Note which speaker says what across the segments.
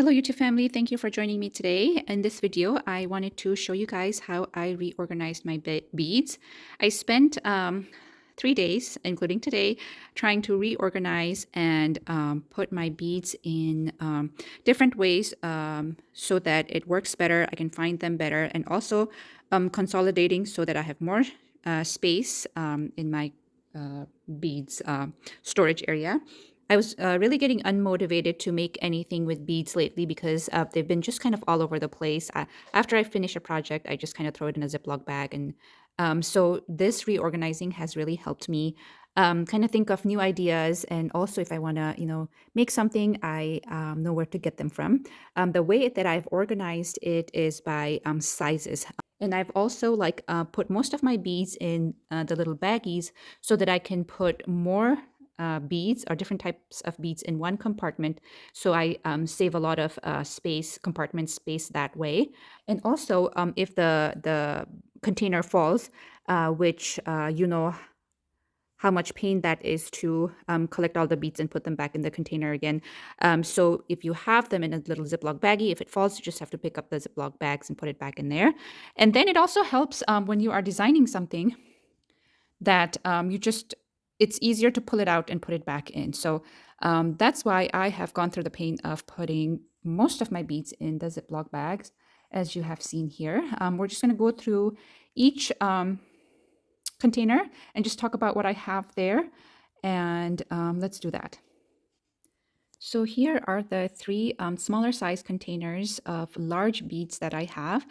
Speaker 1: Hello YouTube family, thank you for joining me today. In this video, I wanted to show you guys how I reorganized my beads. I spent 3 days, including today, trying to reorganize and put my beads in different ways so that it works better, I can find them better, and also consolidating so that I have more space in my beads storage area. I was really getting unmotivated to make anything with beads lately because they've been just kind of all over the place. After I finish a project, I just kind of throw it in a Ziploc bag. And so this reorganizing has really helped me kind of think of new ideas. And also if I want to, make something, I know where to get them from. The way that I've organized it is by sizes. And I've also put most of my beads in the little baggies so that I can put more beads or different types of beads in one compartment. So I save a lot of compartment space that way. And also if the container falls, which you know how much pain that is to collect all the beads and put them back in the container again. So if you have them in a little Ziploc baggie, if it falls, you just have to pick up the Ziploc bags and put it back in there. And then it also helps when you are designing something that it's easier to pull it out and put it back in. So that's why I have gone through the pain of putting most of my beads in the Ziploc bags, as you have seen here. We're just going to go through each container and just talk about what I have there. And let's do that. So here are the three smaller size containers of large beads that I have.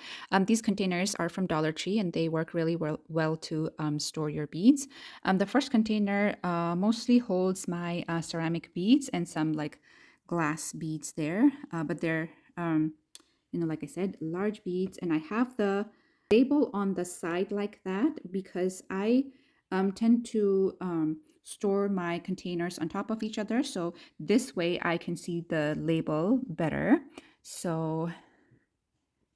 Speaker 1: These containers are from Dollar Tree and they work really well to store your beads. The first container mostly holds my ceramic beads and some glass beads there, but they're, like I said, large beads. And I have the label on the side like that because I tend to store my containers on top of each other. So this way I can see the label better. So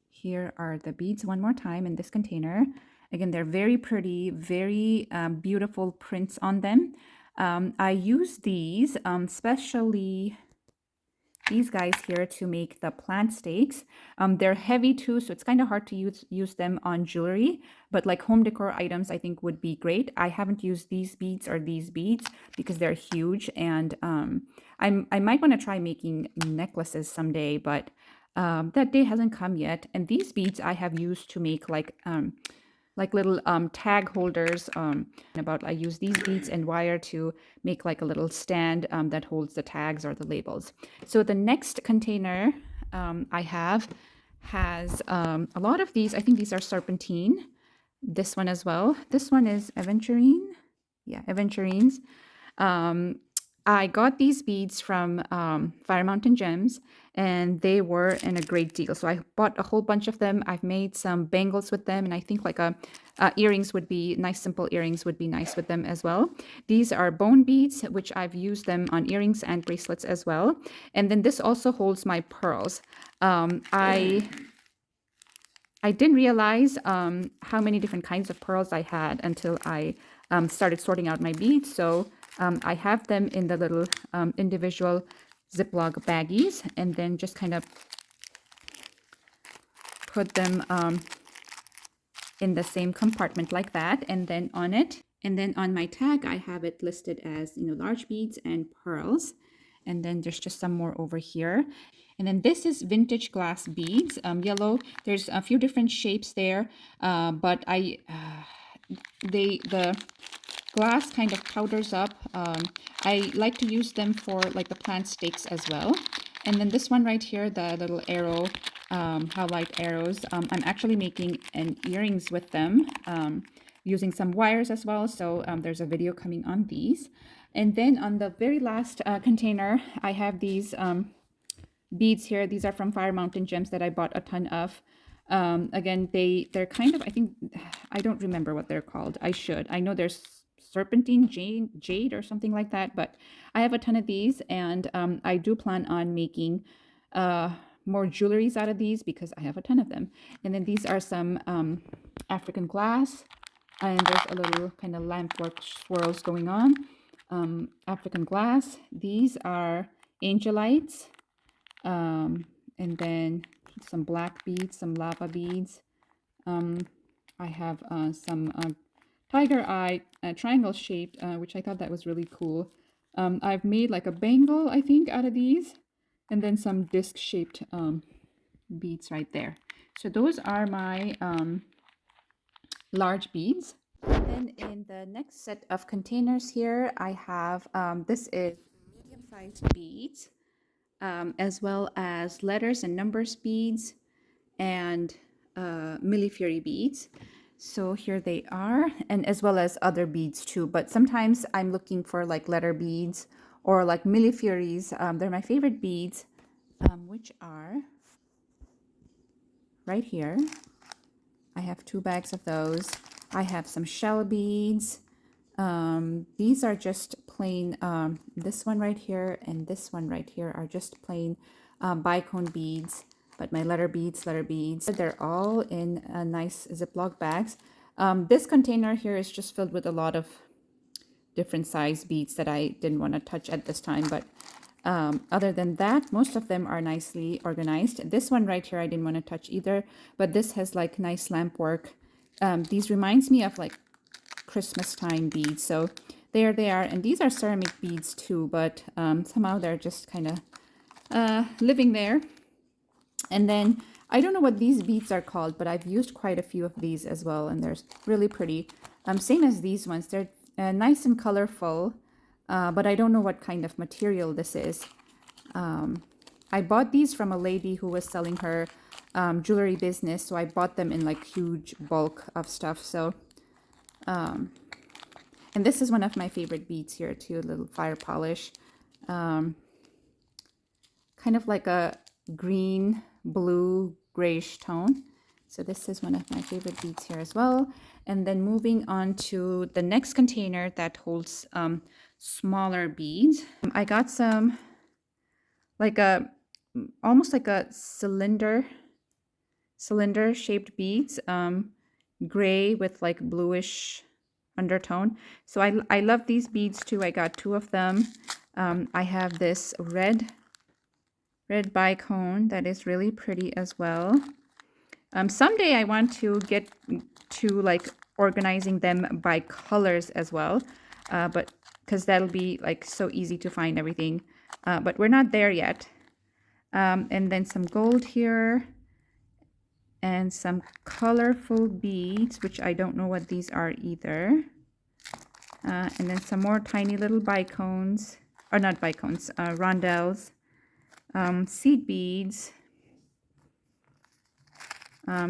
Speaker 1: here are the beads one more time in this container. Again, they're very pretty, very beautiful prints on them. I use these, especially these guys here, to make the plant stakes. They're heavy too, so it's kind of hard to use them on jewelry, but like home decor items I think would be great. I haven't used these beads or these beads because they're huge, and I might want to try making necklaces someday, but that day hasn't come yet. And these beads I have used to make little tag holders. I use these beads and wire to make like a little stand that holds the tags or the labels. So the next container I have has a lot of these. I think these are serpentine. This one as well. This one is aventurine. Yeah, aventurines. I got these beads from Firemountain gems, and they were in a great deal. So I bought a whole bunch of them. I've made some bangles with them, and I think earrings would be nice. Simple earrings would be nice with them as well. These are bone beads, which I've used them on earrings and bracelets as well. And then this also holds my pearls. I didn't realize how many different kinds of pearls I had until I started sorting out my beads. So I have them in the little individual Ziploc baggies, and then just kind of put them in the same compartment like that. And then on my tag, I have it listed as, large beads and pearls. And then there's just some more over here. And then this is vintage glass beads, yellow. There's a few different shapes there, but the glass kind of powders up. I like to use them for like the plant stakes as well. And then this one right here, the little arrow, highlight arrows, I'm actually making earrings with them using some wires as well. So there's a video coming on these. And then on the very last container, I have these beads here. These are from Firemountain gems that I bought a ton of. Again, they're kind of, I don't remember what they're called. I know there's serpentine jade or something like that, but I have a ton of these, and I do plan on making more jewelries out of these because I have a ton of them. And then these are some African glass, and there's a little kind of lamp work swirls going on. African glass. These are angelites. and then some black beads, some lava beads. I have some tiger eye triangle shaped, which I thought that was really cool. I've made like a bangle, I think, out of these, and then some disc shaped beads right there. So those are my large beads. Then in the next set of containers here, I have, this is medium-sized beads, as well as letters and numbers beads and millefiori beads. So here they are, and as well as other beads too. But sometimes I'm looking for like letter beads or like millefioris. They're my favorite beads, which are right here. I have 2 bags of those. I have some shell beads. These are just plain, this one right here and this one right here are just plain bicone beads, but my letter beads, they're all in nice Ziploc bags. This container here is just filled with a lot of different size beads that I didn't want to touch at this time, but other than that, most of them are nicely organized. This one right here I didn't want to touch either, but this has like nice lamp work. These reminds me of like Christmas time beads, so there they are. And these are ceramic beads too, but somehow they're just kind of living there. And then I don't know what these beads are called, but I've used quite a few of these as well, and they're really pretty. Same as these ones. They're nice and colorful, but I don't know what kind of material this is. I bought these from a lady who was selling her jewelry business, so I bought them in like huge bulk of stuff. So and this is one of my favorite beads here too, a little fire polish. Kind of like a green, blue, grayish tone. So this is one of my favorite beads here as well. And then moving on to the next container that holds smaller beads. I got some like a, almost like a cylinder shaped beads, gray with like bluish undertone. So I love these beads too. I got 2 of them. I have this red bicone that is really pretty as well. Someday I want to get to like organizing them by colors as well, but because that'll be like so easy to find everything, but we're not there yet. And then some gold here and some colorful beads, which I don't know what these are either. And then some more tiny little bicones, or not bicones, rondelles, seed beads,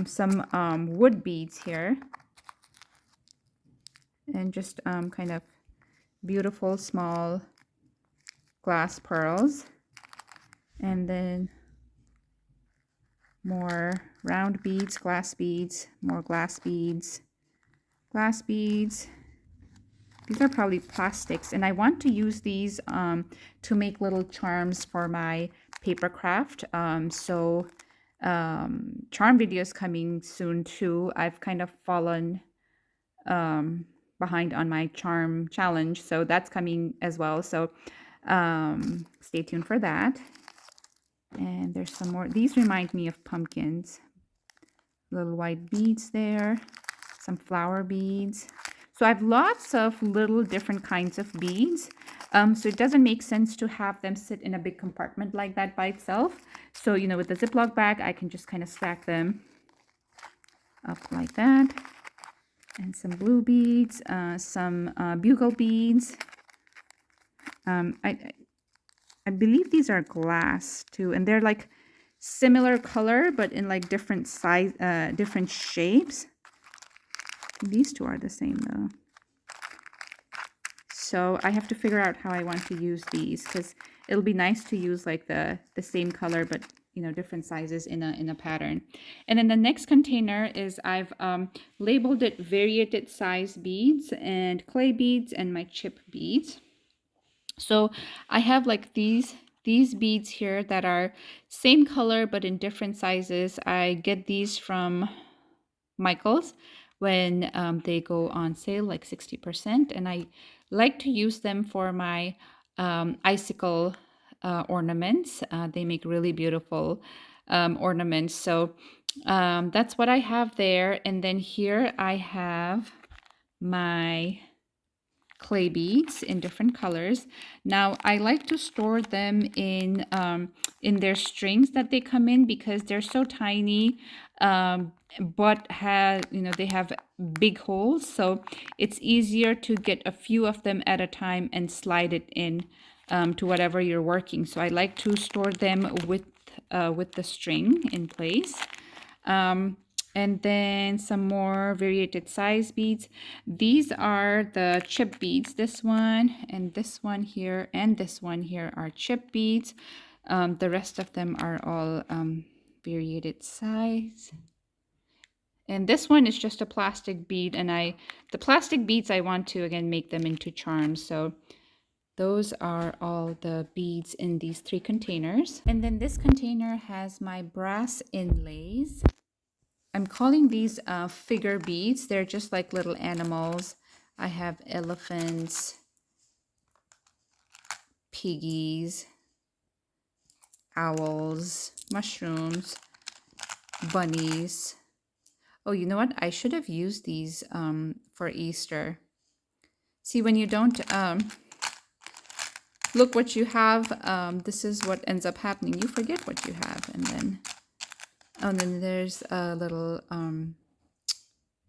Speaker 1: some wood beads here, and just kind of beautiful small glass pearls, and then more round beads, glass beads, more glass beads, glass beads. These are probably plastics, and I want to use these to make little charms for my paper craft. So charm videos coming soon too. I've kind of fallen behind on my charm challenge, so that's coming as well. So stay tuned for that. And there's some more. These remind me of pumpkins. Little white beads there, some flower beads. So I have lots of little different kinds of beads. So it doesn't make sense to have them sit in a big compartment like that by itself. So, you know, with the Ziploc bag, I can just kind of stack them up like that. And some blue beads, some bugle beads. I believe these are glass too, and they're like similar color, but in like different size, different shapes. These 2 are the same though. So I have to figure out how I want to use these, because it'll be nice to use like the same color, but you know, different sizes in a pattern. And then the next container is I've labeled it variated size beads and clay beads and my chip beads. So I have like these beads here that are same color but in different sizes. I get these from Michael's when they go on sale, like 60%, and I like to use them for my icicle ornaments. They make really beautiful ornaments. So that's what I have there. And then here I have my clay beads in different colors. Now I like to store them in their strings that they come in because they're so tiny, but they have big holes, so it's easier to get a few of them at a time and slide it in to whatever you're working. So I like to store them with the string in place. And then some more variated size beads. These are the chip beads. This one and this one here and this one here are chip beads. The rest of them are all variated size. And this one is just a plastic bead, and the plastic beads I want to again make them into charms. So those are all the beads in these 3 containers. And then this container has my brass inlays. I'm calling these figure beads. They're just like little animals. I have elephants, piggies, owls, mushrooms, bunnies. Oh, you know what? I should have used these for Easter. See, when you don't look what you have, this is what ends up happening. You forget what you have, and then there's a little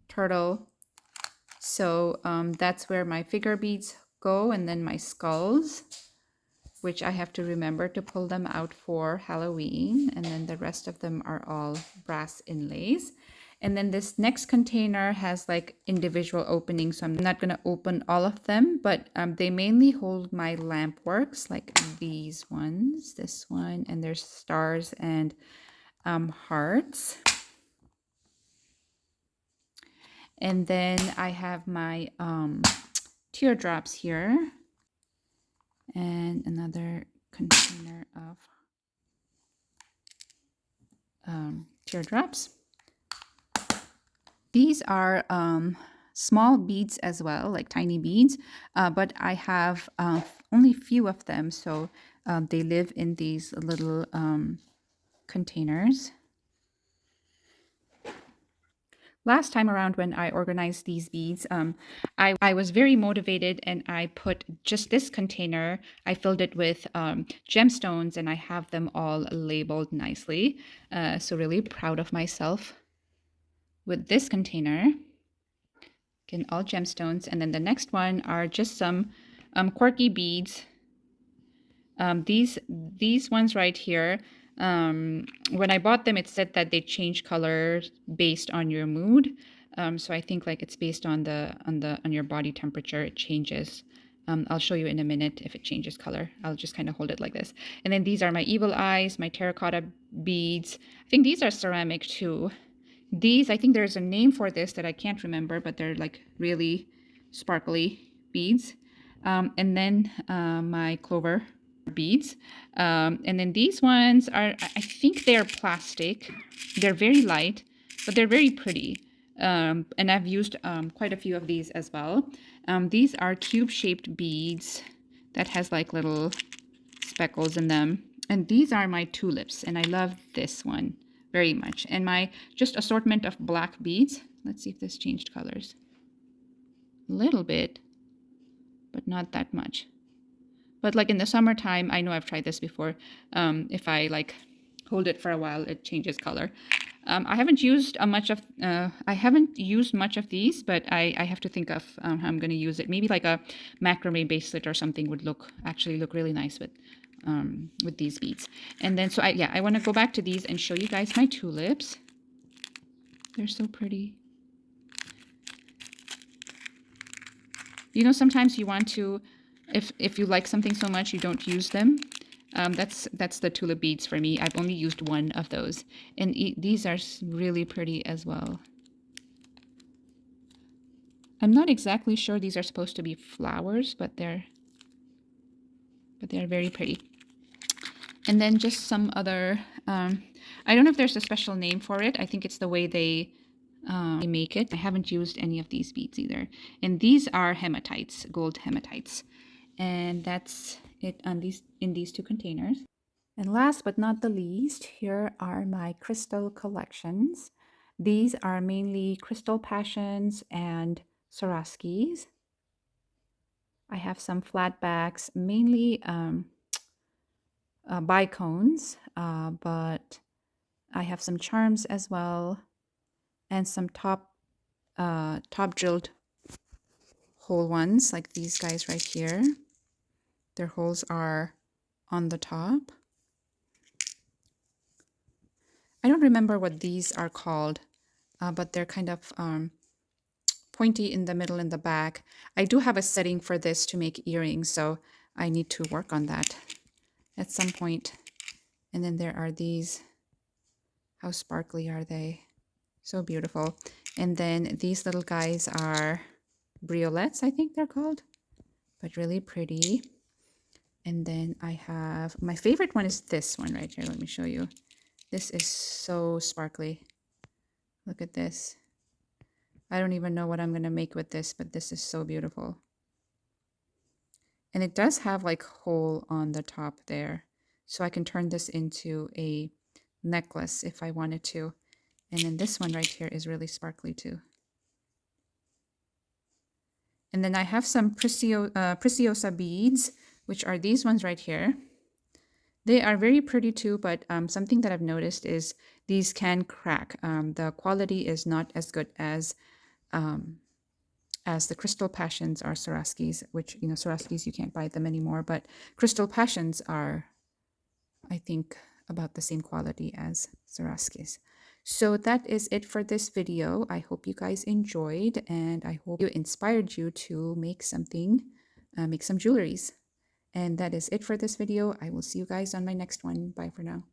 Speaker 1: turtle. So that's where my figure beads go, and then my skulls, which I have to remember to pull them out for Halloween. And then the rest of them are all brass inlays. And then this next container has like individual openings, so I'm not going to open all of them, but they mainly hold my lamp works, like these ones, this one, and there's stars and hearts. And then I have my teardrops here, and another container of teardrops. These are small beads as well, like tiny beads, but I have only few of them, so they live in these little containers. Last time around when I organized these beads, I was very motivated, and I put just this container, I filled it with gemstones, and I have them all labeled nicely. So really proud of myself with this container. Again, all gemstones. And then the next one are just some quirky beads. These ones right here, when I bought them, it said that they change colors based on your mood. So I think like it's based on your body temperature, it changes. I'll show you in a minute if it changes color. I'll just kind of hold it like this. And then these are my evil eyes, my terracotta beads. I think these are ceramic too. These, I think there's a name for this that I can't remember, but they're like really sparkly beads. And then my clover beads. And then these ones are, I think they're plastic. They're very light, but they're very pretty. And I've used quite a few of these as well. These are cube-shaped beads that has like little speckles in them. And these are my tulips, and I love this one very much. And my just assortment of black beads. Let's see if this changed colors. A little bit, but not that much. But like in the summertime, I know I've tried this before. If I like hold it for a while, it changes color. I haven't used much of these, but I have to think of how I'm going to use it. Maybe like a macrame bracelet or something would actually look really nice with these beads. And then I want to go back to these and show you guys my tulips. They're so pretty. You know, sometimes you want to, if you like something so much, you don't use them. That's the tulip beads for me. I've only used one of those. And these are really pretty as well. I'm not exactly sure these are supposed to be flowers, but they're very pretty. And then just some other, I don't know if there's a special name for it. I think it's the way they make it. I haven't used any of these beads either. And these are hematites, gold hematites. And that's it on these two containers. And last but not the least, here are my crystal collections. These are mainly Crystal Passions and Swarovskis. I have some flat backs, mainly bicones, but I have some charms as well, and some top drilled hole ones, like these guys right here. Their holes are on the top. I don't remember what these are called, but they're kind of pointy in the middle and the back. I do have a setting for this to make earrings, so I need to work on that at some point. And then there are these. How sparkly are they? So beautiful. And then these little guys are briolettes, I think they're called, but really pretty. And then I have, my favorite one is this one right here. Let me show you. This is so sparkly. Look at this. I don't even know what I'm going to make with this, but this is so beautiful. And it does have like hole on the top there. So I can turn this into a necklace if I wanted to. And then this one right here is really sparkly too. And then I have some Preciosa beads, which are these ones right here. They are very pretty too, but something that I've noticed is these can crack. The quality is not as good as the Crystal Passions or Swarovskis, which, you know, Swarovskis, you can't buy them anymore, but Crystal Passions are, I think, about the same quality as Swarovskis. So that is it for this video. I hope you guys enjoyed, and I hope it inspired you to make something, make some jewelries. And that is it for this video. I will see you guys on my next one. Bye for now.